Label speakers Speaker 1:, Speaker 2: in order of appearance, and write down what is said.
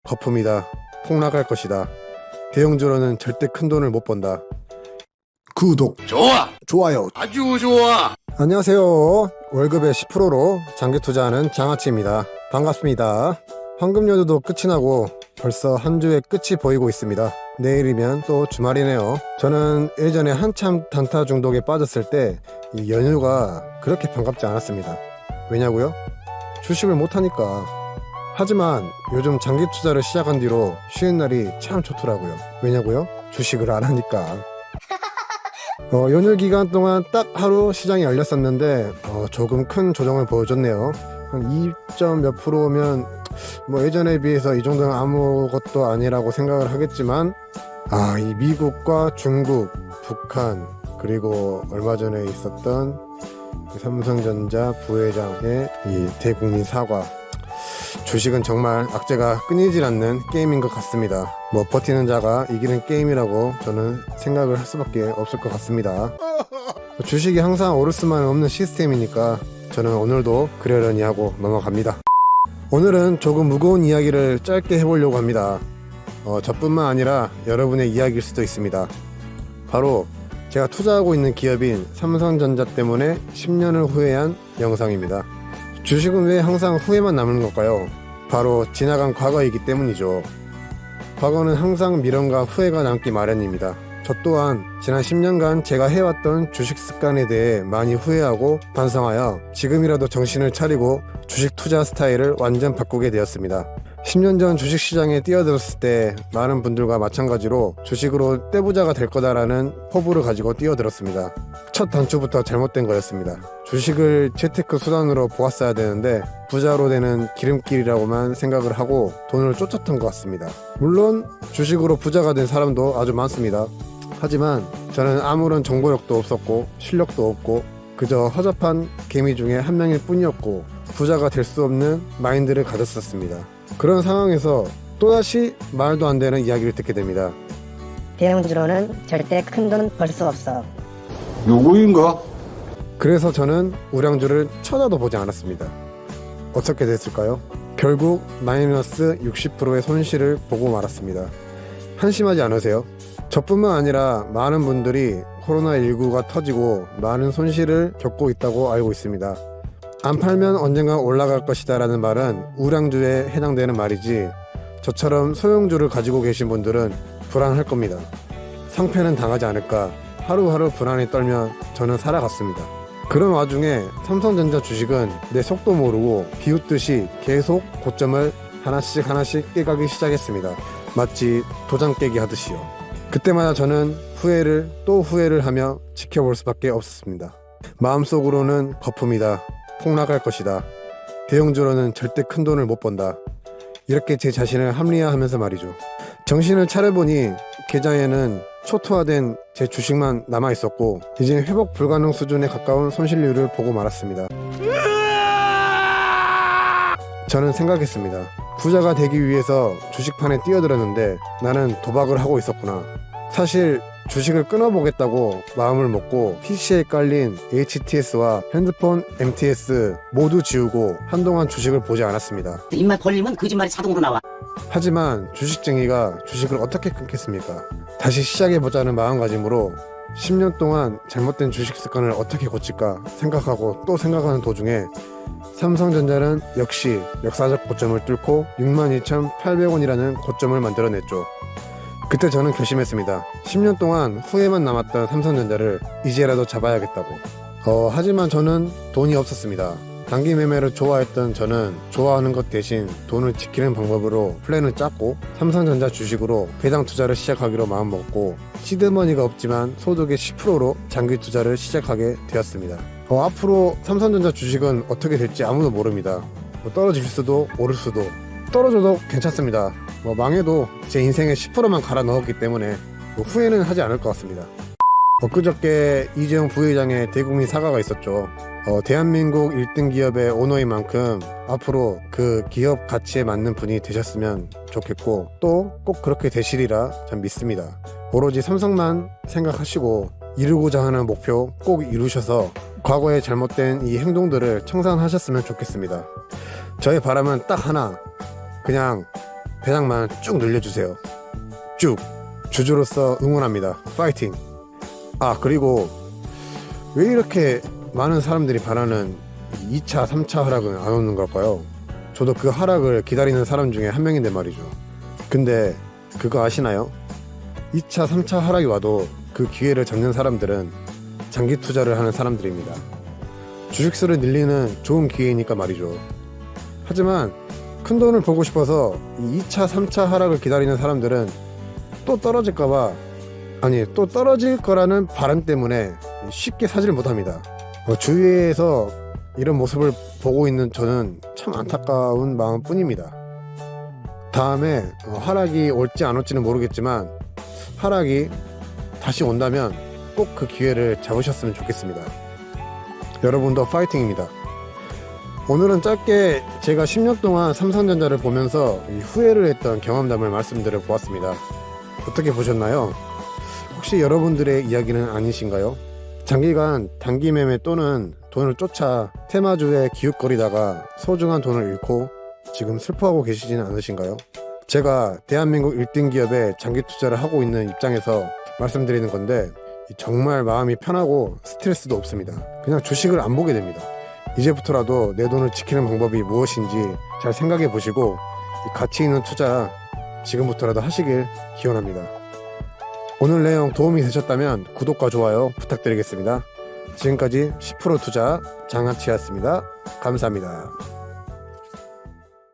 Speaker 1: 거품이다. 폭락할 것이다. 대형주로는 절대 큰 돈을 못 번다. 구독,
Speaker 2: 좋아,
Speaker 1: 좋아요.
Speaker 2: 아주 좋아.
Speaker 1: 안녕하세요. 월급의 10%로 장기 투자하는 장아찌입니다. 반갑습니다. 황금 연휴도 끝이 나고 벌써 한 주의 끝이 보이고 있습니다. 내일이면 또 주말이네요. 저는 예전에 한참 단타 중독에 빠졌을 때 이 연휴가 그렇게 반갑지 않았습니다. 왜냐고요? 주식을 못하니까. 하지만 요즘 장기 투자를 시작한 뒤로 쉬는 날이 참 좋더라고요. 왜냐고요? 주식을 안 하니까. 연휴 기간 동안 딱 하루 시장이 열렸었는데 조금 큰 조정을 보여줬네요. 한 2점 몇 프로면 뭐 예전에 비해서 이 정도는 아무것도 아니라고 생각을 하겠지만 이 미국과 중국, 북한 그리고 얼마 전에 있었던 삼성전자 부회장의 이 대국민 사과, 주식은 정말 악재가 끊이질 않는 게임인 것 같습니다. 뭐 버티는 자가 이기는 게임이라고 저는 생각을 할 수밖에 없을 것 같습니다. 주식이 항상 오를 수만 없는 시스템이니까 저는 오늘도 그러려니 하고 넘어갑니다. 오늘은 조금 무거운 이야기를 짧게 해보려고 합니다. 저뿐만 아니라 여러분의 이야기일 수도 있습니다. 바로 제가 투자하고 있는 기업인 삼성전자 때문에 10년을 후회한 영상입니다. 주식은 왜 항상 후회만 남는 걸까요? 바로 지나간 과거이기 때문이죠. 과거는 항상 미련과 후회가 남기 마련입니다. 저 또한 지난 10년간 제가 해왔던 주식 습관에 대해 많이 후회하고 반성하여 지금이라도 정신을 차리고 주식 투자 스타일을 완전 바꾸게 되었습니다. 10년 전 주식시장에 뛰어들었을 때 많은 분들과 마찬가지로 주식으로 떼부자가 될 거다라는 포부를 가지고 뛰어들었습니다. 첫 단추부터 잘못된 거였습니다. 주식을 재테크 수단으로 보았어야 되는데 부자로 되는 기름길이라고만 생각을 하고 돈을 쫓았던 것 같습니다. 물론 주식으로 부자가 된 사람도 아주 많습니다. 하지만 저는 아무런 정보력도 없었고 실력도 없고 그저 허접한 개미 중에 한 명일 뿐이었고 부자가 될 수 없는 마인드를 가졌었습니다. 그런 상황에서 또다시 말도 안 되는 이야기를 듣게 됩니다.
Speaker 3: 대형주로는 절대 큰 돈 벌 수 없어.
Speaker 2: 누구인가?
Speaker 1: 그래서 저는 우량주를 쳐다도 보지 않았습니다. 어떻게 됐을까요? 결국 마이너스 60%의 손실을 보고 말았습니다. 한심하지 않으세요? 저뿐만 아니라 많은 분들이 코로나19가 터지고 많은 손실을 겪고 있다고 알고 있습니다. 안 팔면 언젠가 올라갈 것이다 라는 말은 우량주에 해당되는 말이지, 저처럼 소형주를 가지고 계신 분들은 불안할 겁니다. 상패는 당하지 않을까 하루하루 불안에 떨며 저는 살아갔습니다. 그런 와중에 삼성전자 주식은 내 속도 모르고 비웃듯이 계속 고점을 하나씩 깨가기 시작했습니다. 마치 도장 깨기 하듯이요. 그때마다 저는 후회를 또 후회를 하며 지켜볼 수밖에 없었습니다. 마음속으로는 거품이다. 폭락할 것이다. 대형주로는 절대 큰 돈을 못 번다. 이렇게 제 자신을 합리화하면서 말이죠. 정신을 차려보니 계좌에는 초토화된 제 주식만 남아있었고 이제 회복 불가능 수준에 가까운 손실률을 보고 말았습니다. 저는 생각했습니다. 부자가 되기 위해서 주식판에 뛰어들었는데 나는 도박을 하고 있었구나. 사실 주식을 끊어보겠다고 마음을 먹고 PC에 깔린 HTS와 핸드폰 MTS 모두 지우고 한동안 주식을 보지 않았습니다.
Speaker 4: 입만 벌리면 거짓말이 자동으로 나와.
Speaker 1: 하지만 주식쟁이가 주식을 어떻게 끊겠습니까? 다시 시작해보자는 마음가짐으로 10년 동안 잘못된 주식 습관을 어떻게 고칠까 생각하고 또 생각하는 도중에 삼성전자는 역시 역사적 고점을 뚫고 62,800원이라는 고점을 만들어냈죠. 그때 저는 결심했습니다. 10년 동안 후회만 남았던 삼성전자를 이제라도 잡아야겠다고. 하지만 저는 돈이 없었습니다. 단기 매매를 좋아했던 저는 좋아하는 것 대신 돈을 지키는 방법으로 플랜을 짰고 삼성전자 주식으로 배당 투자를 시작하기로 마음먹고 시드머니가 없지만 소득의 10%로 장기 투자를 시작하게 되었습니다. 앞으로 삼성전자 주식은 어떻게 될지 아무도 모릅니다. 떨어질 수도 오를 수도. 떨어져도 괜찮습니다. 망해도 제 인생의 10%만 갈아 넣었기 때문에 후회는 하지 않을 것 같습니다. 엊그저께 이재용 부회장의 대국민 사과가 있었죠. 대한민국 1등 기업의 오너인 만큼 앞으로 그 기업 가치에 맞는 분이 되셨으면 좋겠고 또 꼭 그렇게 되시리라 전 믿습니다. 오로지 삼성만 생각하시고 이루고자 하는 목표 꼭 이루셔서 과거에 잘못된 이 행동들을 청산하셨으면 좋겠습니다. 저의 바람은 딱 하나, 그냥 배당만 쭉 늘려주세요. 쭉. 주주로서 응원합니다. 파이팅. 아, 그리고 왜 이렇게 많은 사람들이 바라는 2차, 3차 하락은 안 오는 걸까요? 저도 그 하락을 기다리는 사람 중에 한 명인데 말이죠. 근데 그거 아시나요? 2차, 3차 하락이 와도 그 기회를 잡는 사람들은 장기 투자를 하는 사람들입니다. 주식수를 늘리는 좋은 기회이니까 말이죠. 하지만 큰 돈을 보고 싶어서 이 2차, 3차 하락을 기다리는 사람들은 또 떨어질까봐, 아니 또 떨어질 거라는 바람 때문에 쉽게 사지를 못합니다. 주위에서 이런 모습을 보고 있는 저는 참 안타까운 마음 뿐입니다. 다음에 하락이 올지 안 올지는 모르겠지만 하락이 다시 온다면 꼭 그 기회를 잡으셨으면 좋겠습니다. 여러분도 파이팅입니다. 오늘은 짧게 제가 10년 동안 삼성전자를 보면서 후회를 했던 경험담을 말씀드려 보았습니다. 어떻게 보셨나요? 혹시 여러분들의 이야기는 아니신가요? 장기간 단기 매매 또는 돈을 쫓아 테마주에 기웃거리다가 소중한 돈을 잃고 지금 슬퍼하고 계시지는 않으신가요? 제가 대한민국 1등 기업에 장기 투자를 하고 있는 입장에서 말씀드리는 건데 정말 마음이 편하고 스트레스도 없습니다. 그냥 주식을 안 보게 됩니다. 이제부터라도 내 돈을 지키는 방법이 무엇인지 잘 생각해 보시고 가치 있는 투자 지금부터라도 하시길 기원합니다. 오늘 내용 도움이 되셨다면 구독과 좋아요 부탁드리겠습니다. 지금까지 10% 투자 장아치였습니다. 감사합니다.